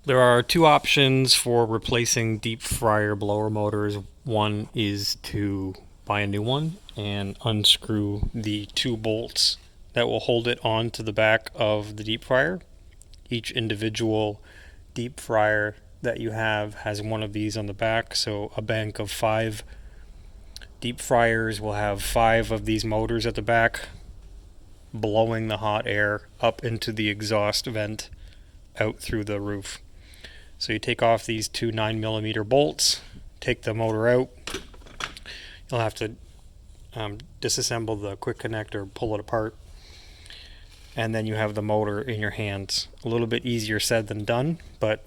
There are two options for replacing deep fryer blower motors. One is to buy a new one and unscrew the two bolts that will hold it onto the back of the deep fryer. Each individual deep fryer that you have has one of these on the back, so a bank of 5 deep fryers will have 5 of these motors at the back, blowing the hot air up into the exhaust vent out through the roof. So you take off these two 9mm bolts, take the motor out. You'll have to disassemble the quick connector, pull it apart, and then you have the motor in your hands. A little bit easier said than done, but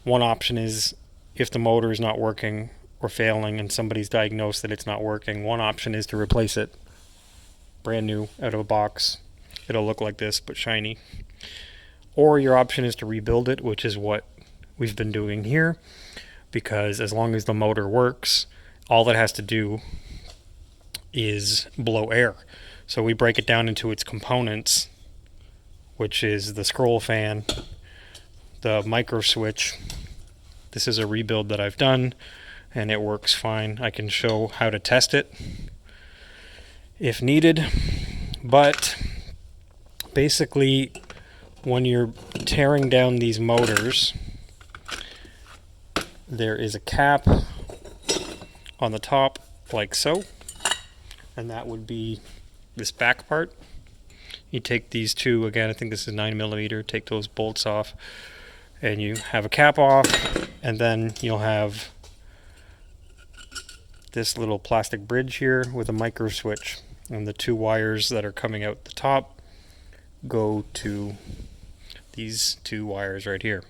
one option is, if the motor is not working or failing and somebody's diagnosed that it's not working, one option is to replace it brand new out of a box. It'll look like this but shiny. Or your option is to rebuild it, which is what we've been doing here, because as long as the motor works, all it has to do is blow air. So we break it down into its components, which is the scroll fan, the micro switch. This is a rebuild that I've done, and it works fine. I can show how to test it if needed, but basically, when you're tearing down these motors, there is a cap on the top like so, and that would be this back part. You take these two, again, I think this is 9mm, take those bolts off, and you have a cap off, and then you'll have this little plastic bridge here with a micro switch, and the two wires that are coming out the top go to these two wires right here.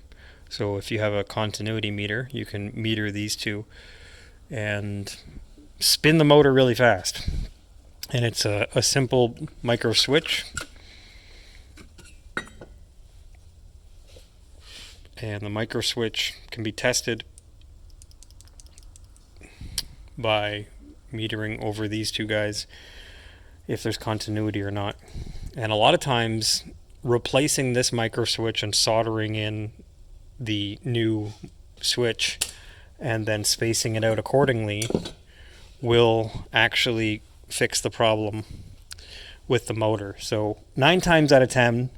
So if you have a continuity meter, you can meter these two and spin the motor really fast. And it's a simple micro switch. And the micro switch can be tested by metering over these two guys if there's continuity or not. And a lot of times, replacing this micro switch and soldering in the new switch and then spacing it out accordingly will actually fix the problem with the motor. So 9 times out of 10,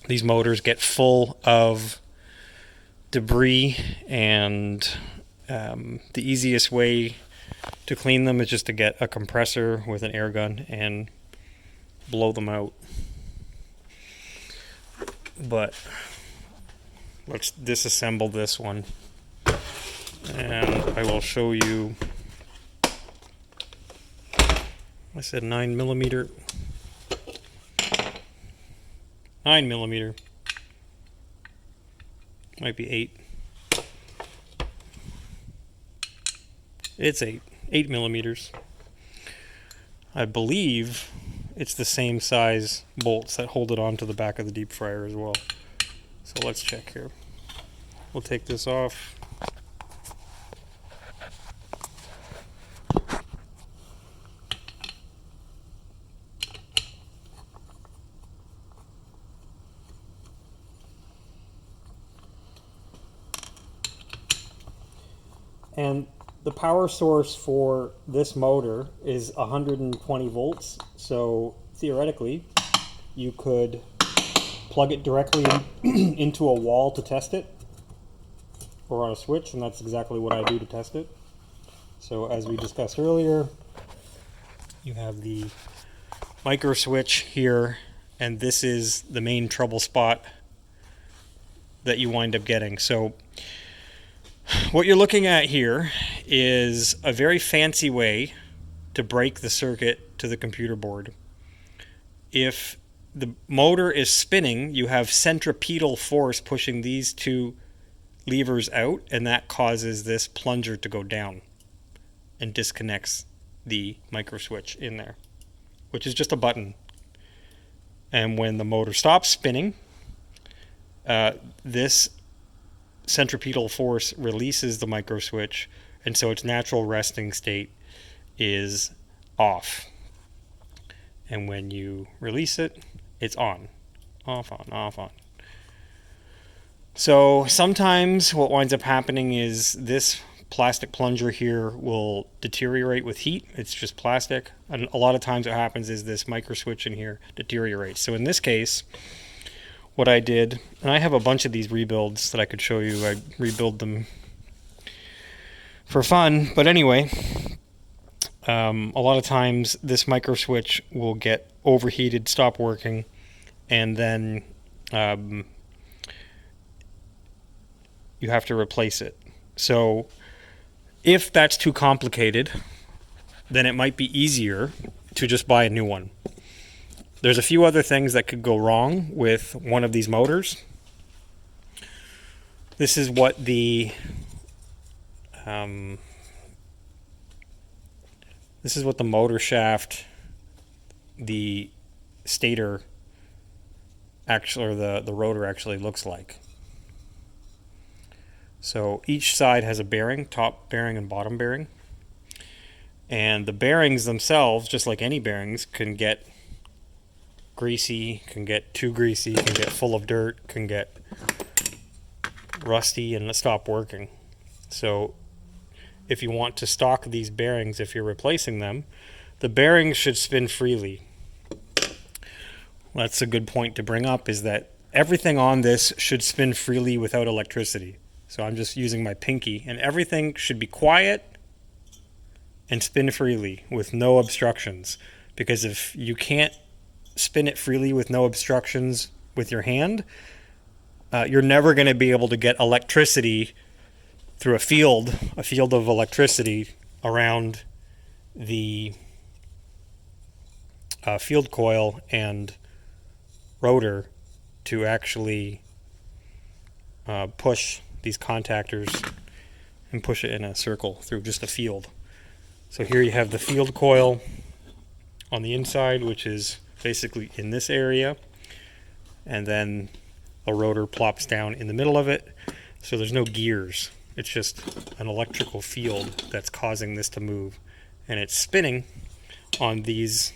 these motors get full of debris, and the easiest way to clean them is just to get a compressor with an air gun and blow them out. But let's disassemble this one, and I will show you. I said 9mm. 9mm. Might be 8. It's 8 millimeters. I believe it's the same size bolts that hold it onto the back of the deep fryer as well. So let's check here. We'll take this off. And the power source for this motor is 120 volts. So theoretically, you could plug it directly into a wall to test it, or on a switch, and that's exactly what I do to test it. So as we discussed earlier, you have the micro switch here, and this is the main trouble spot that you wind up getting. So what you're looking at here is a very fancy way to break the circuit to the computer board. If the motor is spinning, you have centripetal force pushing these two levers out, and that causes this plunger to go down and disconnects the micro switch in there, which is just a button. And when the motor stops spinning, this centripetal force releases the micro switch, and so its natural resting state is off. And when you release it, it's on. Off, on, off, on. So sometimes what winds up happening is this plastic plunger here will deteriorate with heat. It's just plastic. And a lot of times what happens is this micro switch in here deteriorates. So in this case, what I did, and I have a bunch of these rebuilds that I could show you. I rebuild them for fun. But anyway, a lot of times this micro switch will get overheated, stop working, and then you have to replace it. So if that's too complicated, then it might be easier to just buy a new one. There's a few other things that could go wrong with one of these motors. This is what the motor shaft, the stator actually, or the rotor actually looks like. So each side has a bearing, top bearing and bottom bearing. And the bearings themselves, just like any bearings, can get greasy, can get too greasy, can get full of dirt, can get rusty and stop working. So if you want to stock these bearings, if you're replacing them, the bearings should spin freely. That's a good point to bring up, is that everything on this should spin freely without electricity. So I'm just using my pinky, and everything should be quiet and spin freely with no obstructions. Because if you can't spin it freely with no obstructions with your hand, you're never going to be able to get electricity through a field of electricity around the field coil and rotor to actually push these contactors and push it in a circle through just a field. So here you have the field coil on the inside, which is basically in this area, and then a rotor plops down in the middle of it. So there's no gears. It's just an electrical field that's causing this to move, and it's spinning on these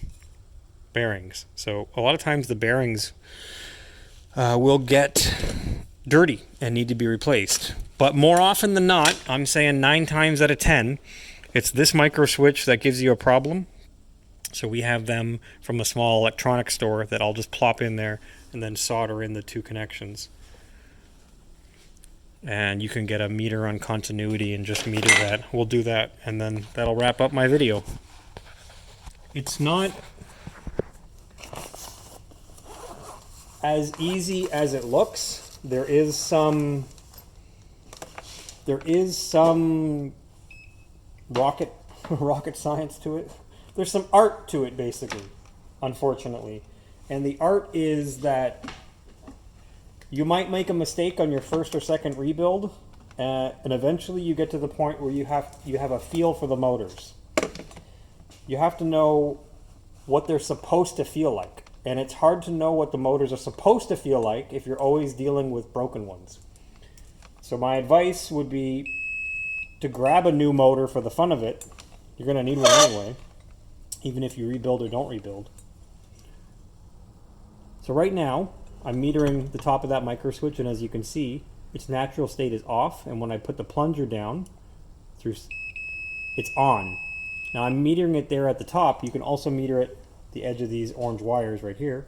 bearings. So a lot of times the bearings will get dirty and need to be replaced. But more often than not, I'm saying 9 times out of 10, it's this micro switch that gives you a problem. So we have them from a small electronics store that I'll just plop in there and then solder in the 2 connections. And you can get a meter on continuity and just meter that. We'll do that, and then that'll wrap up my video. It's not as easy as it looks. There is some rocket science to it. There's some art to it, basically, unfortunately. And the art is that you might make a mistake on your first or second rebuild, and eventually you get to the point where you have a feel for the motors. You have to know what they're supposed to feel like. And it's hard to know what the motors are supposed to feel like if you're always dealing with broken ones. So my advice would be to grab a new motor for the fun of it. You're going to need one anyway, even if you rebuild or don't rebuild. So right now, I'm metering the top of that micro switch, and as you can see, its natural state is off, and when I put the plunger down, it's on. Now I'm metering it there at the top. You can also meter it the edge of these orange wires right here,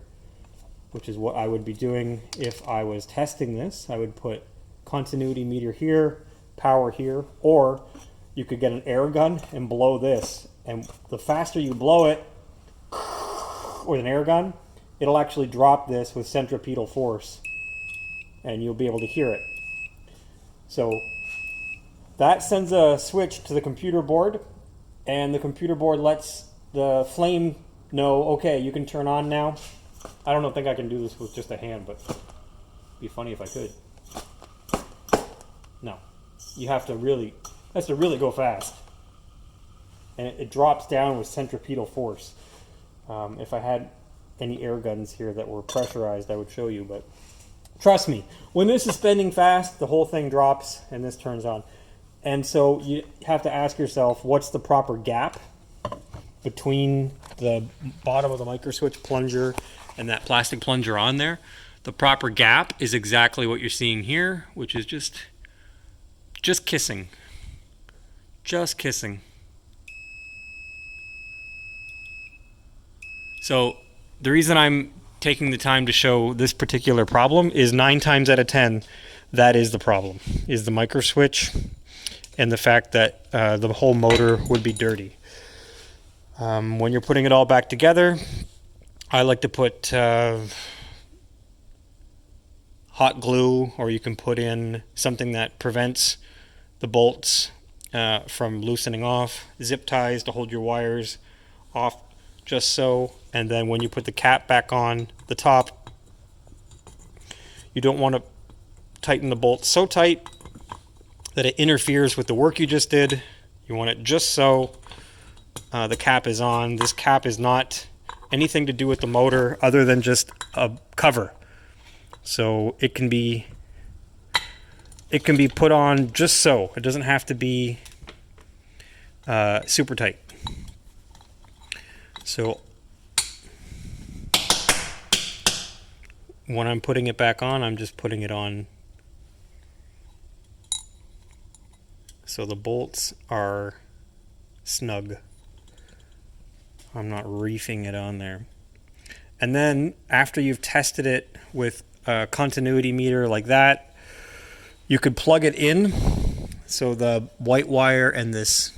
which is what I would be doing if I was testing this. I would put continuity meter here, power here, or you could get an air gun and blow this, and the faster you blow it with an air gun, it'll actually drop this with centripetal force, and you'll be able to hear it. So that sends a switch to the computer board, and the computer board lets the flame know, okay, you can turn on now. I don't think I can do this with just a hand, but it'd be funny if I could. No, you have to really go fast, and it drops down with centripetal force. If I had any air guns here that were pressurized, I would show you, but trust me, when this is spinning fast, the whole thing drops and this turns on. And so you have to ask yourself, what's the proper gap between the bottom of the micro switch plunger and that plastic plunger on there? The proper gap is exactly what you're seeing here, which is just kissing. Just kissing. So the reason I'm taking the time to show this particular problem is 9 times out of 10, that is the problem, is the micro switch and the fact that the whole motor would be dirty. When you're putting it all back together, I like to put hot glue, or you can put in something that prevents the bolts from loosening off, zip ties to hold your wires off just so. And then when you put the cap back on the top, you don't want to tighten the bolt so tight that it interferes with the work you just did. You want it just so the cap is on. This cap is not anything to do with the motor other than just a cover. So it can be put on just so. It doesn't have to be super tight. So when I'm putting it back on, I'm just putting it on so the bolts are snug. I'm not reefing it on there. And then after you've tested it with a continuity meter like that, you could plug it in. So the white wire and this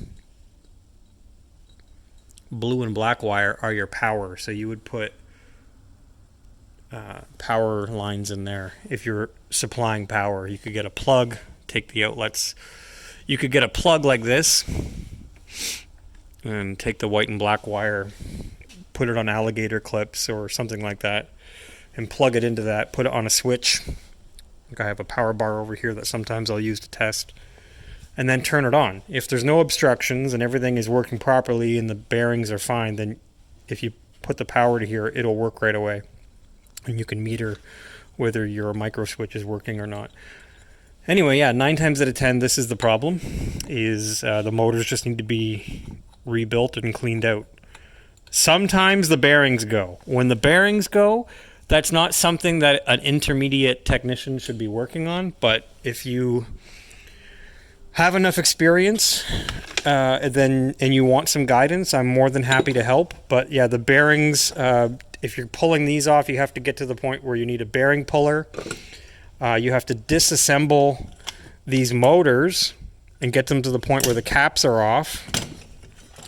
blue and black wire are your power. So you would put power lines in there. If you're supplying power, you could get a plug, take the outlets. You could get a plug like this and take the white and black wire, put it on alligator clips or something like that, and plug it into that, put it on a switch. Like I have a power bar over here that sometimes I'll use to test, and then turn it on. If there's no obstructions and everything is working properly and the bearings are fine, then if you put the power to here, it'll work right away. And you can meter whether your micro switch is working or not. Anyway, yeah, 9 times out of 10, this is the problem, is the motors just need to be rebuilt and cleaned out. Sometimes the bearings go. When the bearings go, that's not something that an intermediate technician should be working on, but if you have enough experience and you want some guidance, I'm more than happy to help. But yeah, the bearings, if you're pulling these off, you have to get to the point where you need a bearing puller. You have to disassemble these motors and get them to the point where the caps are off,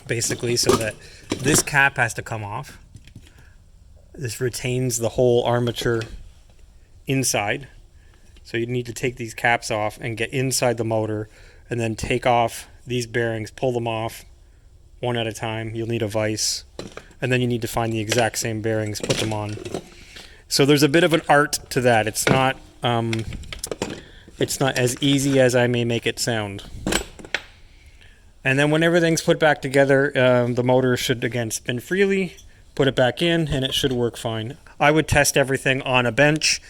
basically, so that this cap has to come off. This retains the whole armature inside. So you need to take these caps off and get inside the motor, and then take off these bearings, pull them off one at a time. You'll need a vise, and then you need to find the exact same bearings, put them on. So there's a bit of an art to that. It's not as easy as I may make it sound. And then when everything's put back together, the motor should again spin freely, put it back in, and it should work fine. I would test everything on a bench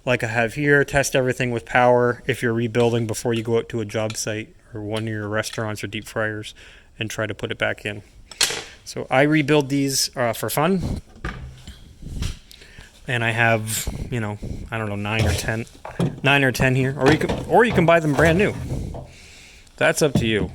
like I have here, test everything with power if you're rebuilding before you go out to a job site or one of your restaurants or deep fryers, and try to put it back in. So I rebuild these for fun. And I have, I don't know, 9 or 10 here, or you can buy them brand new. That's up to you.